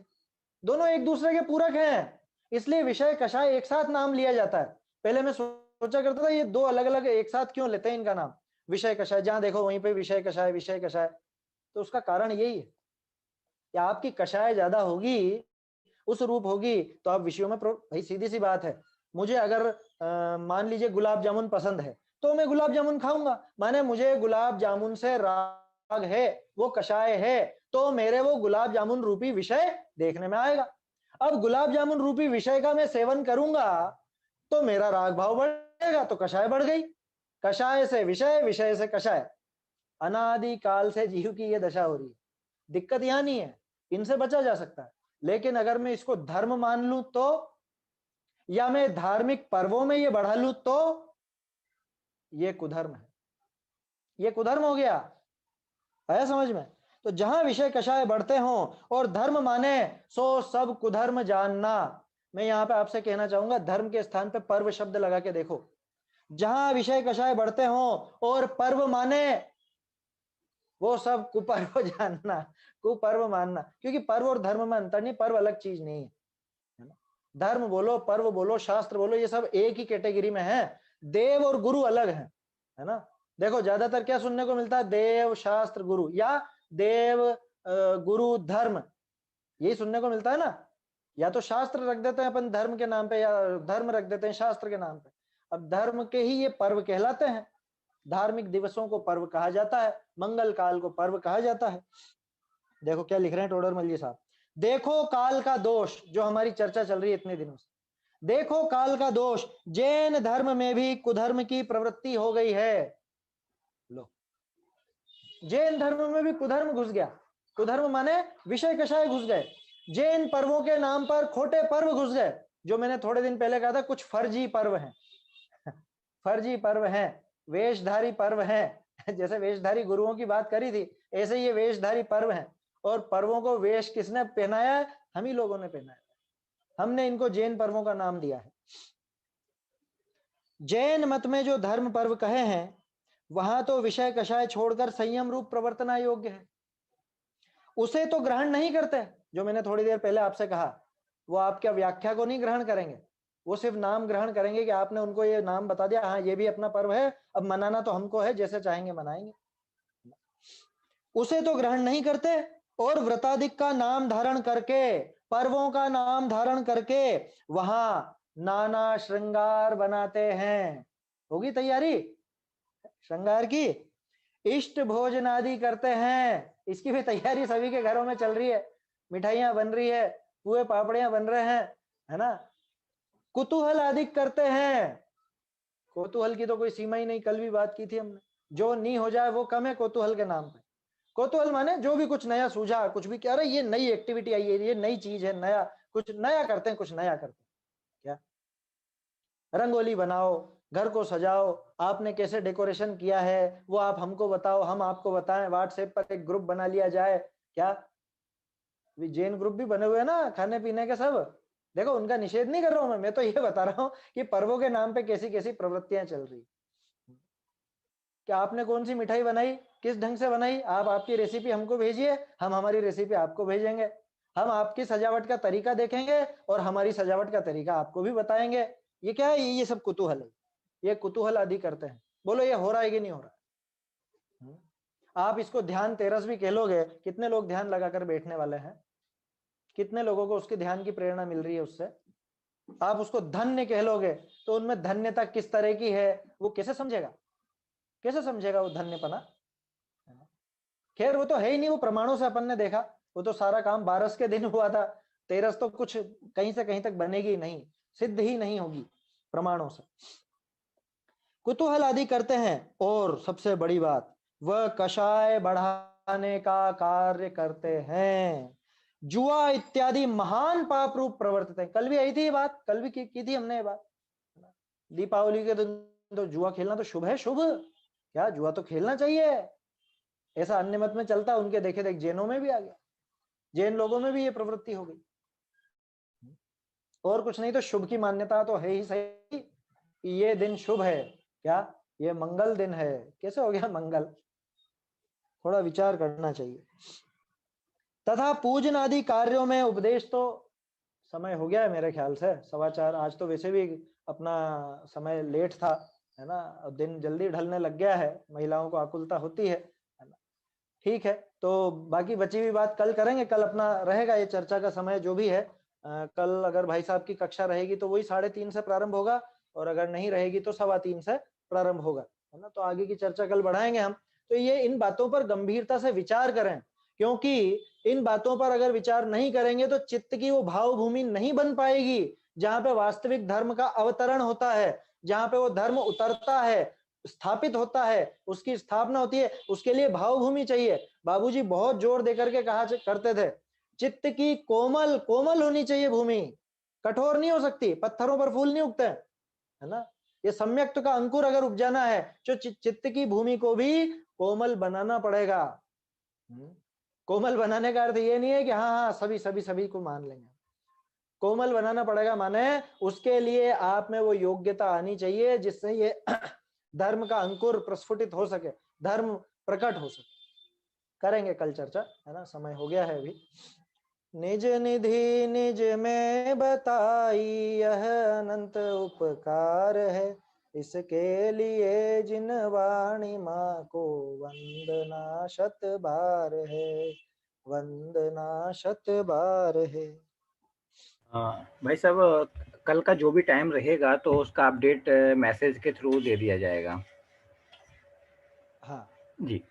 दोनों एक दूसरे के पूरक हैं, इसलिए विषय कषाय एक साथ नाम लिया जाता है। पहले मैं सोचा करता था ये दो अलग अलग एक साथ क्यों लेते हैं इनका नाम, विषय कषाय, जहां देखो वहीं पे विषय कषाय विषय कषाय। तो उसका कारण यही है कि आपकी कषाय ज्यादा होगी, उस रूप होगी तो आप विषयों में भाई सीधी सी बात है, मुझे अगर मान लीजिए गुलाब जामुन पसंद है तो मैं गुलाब जामुन खाऊंगा, माने मुझे गुलाब जामुन से राग है, वो कषाय है, तो मेरे वो गुलाब जामुन रूपी विषय देखने में आएगा। अब गुलाब जामुन रूपी विषय का मैं सेवन करूंगा तो मेरा राग भाव बढ़ेगा, तो कषाय बढ़ गई। कषाय से विषय, विषय से कषाय, अनादि काल से जीव की ये दशा हो रही है। दिक्कत यहां नहीं है, इनसे बचा जा सकता है। लेकिन अगर मैं इसको धर्म मान लूं तो, या मैं धार्मिक पर्वों में ये बढ़ा लूं तो ये कुधर्म है, ये कुधर्म हो गया। आया समझ में? तो जहां विषय कषाय बढ़ते हों और धर्म माने सो सब कुधर्म जानना। मैं यहां पे आपसे कहना चाहूंगा, धर्म के स्थान पे पर्व शब्द लगा के देखो। जहां विषय कषाय बढ़ते हों और पर्व माने वो सब कुपर्व जानना, कुपर्व मानना। क्योंकि पर्व और धर्म में अंतर नहीं, पर्व अलग चीज नहीं है ना। धर्म बोलो, पर्व बोलो, शास्त्र बोलो, ये सब एक ही कैटेगरी में है। देव और गुरु अलग है ना। देखो ज्यादातर क्या सुनने को मिलता है, देव शास्त्र गुरु, या देव गुरु धर्म, यही सुनने को मिलता है ना। या तो शास्त्र रख देते हैं अपन धर्म के नाम पे, या धर्म रख देते हैं शास्त्र के नाम पे। अब धर्म के ही ये पर्व कहलाते हैं। धार्मिक दिवसों को पर्व कहा जाता है, मंगल काल को पर्व कहा जाता है। देखो क्या लिख रहे हैं टोडरमल जी साहब, देखो काल का दोष, जो हमारी चर्चा चल रही है इतने दिनों से। देखो काल का दोष, जैन धर्म में भी कुधर्म की प्रवृत्ति हो गई है। लो, जैन धर्म में भी कुधर्म घुस गया। कुधर्म माने विषय कषाय घुस गए। जैन पर्वों के नाम पर खोटे पर्व घुस गए। जो मैंने थोड़े दिन पहले कहा था, कुछ फर्जी पर्व हैं फर्जी पर्व हैं, वेशधारी पर्व हैं। जैसे वेशधारी गुरुओं की बात करी थी, ऐसे ये वेशधारी पर्व हैं। और पर्वों को वेश किसने पहनाया है? हम ही लोगों ने पहनाया है। हमने इनको जैन पर्वों का नाम दिया है। जैन मत में जो धर्म पर्व कहे हैं, वहां तो विषय कषाय छोड़कर संयम रूप प्रवर्तना योग्य है। उसे तो ग्रहण नहीं करते। जो मैंने थोड़ी देर पहले आपसे कहा, वो आपके व्याख्या को नहीं ग्रहण करेंगे, वो सिर्फ नाम ग्रहण करेंगे कि आपने उनको ये नाम बता दिया, हाँ ये भी अपना पर्व है, अब मनाना तो हमको है, जैसे चाहेंगे मनाएंगे। उसे तो ग्रहण नहीं करते और व्रताधिक का नाम धारण करके, पर्वों का नाम धारण करके वहां नाना श्रृंगार बनाते हैं। होगी तैयारी श्रृंगार की, इष्ट भोजन आदि करते हैं। इसकी भी तैयारी सभी के घरों में चल रही है, मिठाइयां बन रही है, पुए पापड़ियां बन रहे हैं, है ना। कुतूहल आदि करते हैं। कौतूहल की तो कोई सीमा ही नहीं, कल भी बात की थी हमने। जो नहीं हो जाए वो कम है कौतूहल के नाम पे। कौतूहल माने जो भी कुछ नया सूझा, कुछ भी कह रहे ये नई एक्टिविटी आई है, ये नई चीज है, नया कुछ नया करते हैं, कुछ नया करते हैं। क्या रंगोली बनाओ, घर को सजाओ, आपने कैसे डेकोरेशन किया है वो आप हमको बताओ, हम आपको बताएं, व्हाट्सएप पर एक ग्रुप बना लिया जाए। क्या जैन ग्रुप भी बने हुए हैं ना, खाने पीने के सब। देखो उनका निषेध नहीं कर रहा हूं मैं तो ये बता रहा हूं कि पर्वों के नाम पे कैसी कैसी प्रवृत्तियां चल रही। क्या आपने कौन सी मिठाई बनाई, किस ढंग से बनाई, आप आपकी रेसिपी हमको भेजिए, हम हमारी रेसिपी आपको भेजेंगे। हम आपकी सजावट का तरीका देखेंगे और हमारी सजावट का तरीका आपको भी बताएंगे। ये क्या है? ये सब कुतूहल है, ये कुतूहल आदि करते हैं। बोलो ये हो रहा है कि नहीं हो रहा है? आप इसको ध्यान तेरस भी कह लोगे, कितने लोग ध्यान लगाकर बैठने वाले हैं? कितने लोगों को उसके ध्यान की प्रेरणा मिल रही है उससे? आप उसको धन्य कह लोगे तो उनमें धन्यता किस तरह की है वो कैसे समझेगा? कैसे समझेगा वो धन्यपना? खैर वो तो है ही नहीं, वो प्रमाणों से अपन ने देखा। वो तो सारा काम 12 के दिन हुआ था, 13 तो कुछ कहीं से कहीं तक बनेगी नहीं, सिद्ध ही नहीं होगी प्रमाणों से। कुतूहल आदि करते हैं और सबसे बड़ी बात, वह कषाय बढ़ाने का कार्य करते हैं। जुआ इत्यादि महान पाप रूप प्रवर्तित है। कल भी आई थी ये बात, कल भी की थी हमने ये बात। दीपावली के दिन तो जुआ खेलना तो शुभ है, शुभ क्या, जुआ तो खेलना चाहिए, ऐसा अन्य मत में चलता। उनके देखे देख जैनों में भी आ गया, जैन लोगों में भी ये प्रवृत्ति हो गई। और कुछ नहीं तो शुभ की मान्यता तो है ही सही कि ये दिन शुभ है, क्या ये मंगल दिन है। कैसे हो गया मंगल? थोड़ा विचार करना चाहिए। तथा पूजन आदि कार्यों में उपदेश, तो समय हो गया है मेरे ख्याल से 4:15। आज तो वैसे भी अपना समय लेट था, है ना, दिन जल्दी ढलने लग गया है, महिलाओं को आकुलता होती है ना। ठीक है, तो बाकी बची हुई बात कल करेंगे। कल अपना रहेगा ये चर्चा का समय जो भी है। कल अगर भाई साहब की कक्षा रहेगी तो वही 3:30 से प्रारंभ होगा, और अगर नहीं रहेगी तो 3:15 से प्रारंभ होगा, है ना। तो आगे की चर्चा कल बढ़ाएंगे हम। तो ये इन बातों पर गंभीरता से विचार करें, क्योंकि इन बातों पर अगर विचार नहीं करेंगे तो चित्त की वो भाव भूमि नहीं बन पाएगी जहां पे वास्तविक धर्म का अवतरण होता है, जहां पे वो धर्म उतरता है, स्थापित होता है, उसकी स्थापना होती है। उसके लिए भाव भूमि चाहिए। बाबूजी बहुत जोर देकर के कहा करते थे, चित्त की कोमल कोमल होनी चाहिए भूमि, कठोर नहीं हो सकती, पत्थरों पर फूल नहीं उगते, है ना। ये सम्यक्त का अंकुर अगर उपजाना है तो चित्त की भूमि को भी कोमल बनाना पड़ेगा। कोमल बनाने का अर्थ ये नहीं है कि हाँ हाँ सभी सभी सभी को मान लेंगे। कोमल बनाना पड़ेगा माने उसके लिए आप में वो योग्यता आनी चाहिए जिससे ये धर्म का अंकुर प्रस्फुटित हो सके, धर्म प्रकट हो सके। करेंगे कल चर्चा, है ना, समय हो गया है अभी। निज निधि निज में बताई यह अनंत उपकार है, इसके लिए जिन वाणी माँ को वंदना शत बार है, वंदना शत बार है। भाई साहब कल का जो भी टाइम रहेगा तो उसका अपडेट मैसेज के थ्रू दे दिया जाएगा। हाँ जी।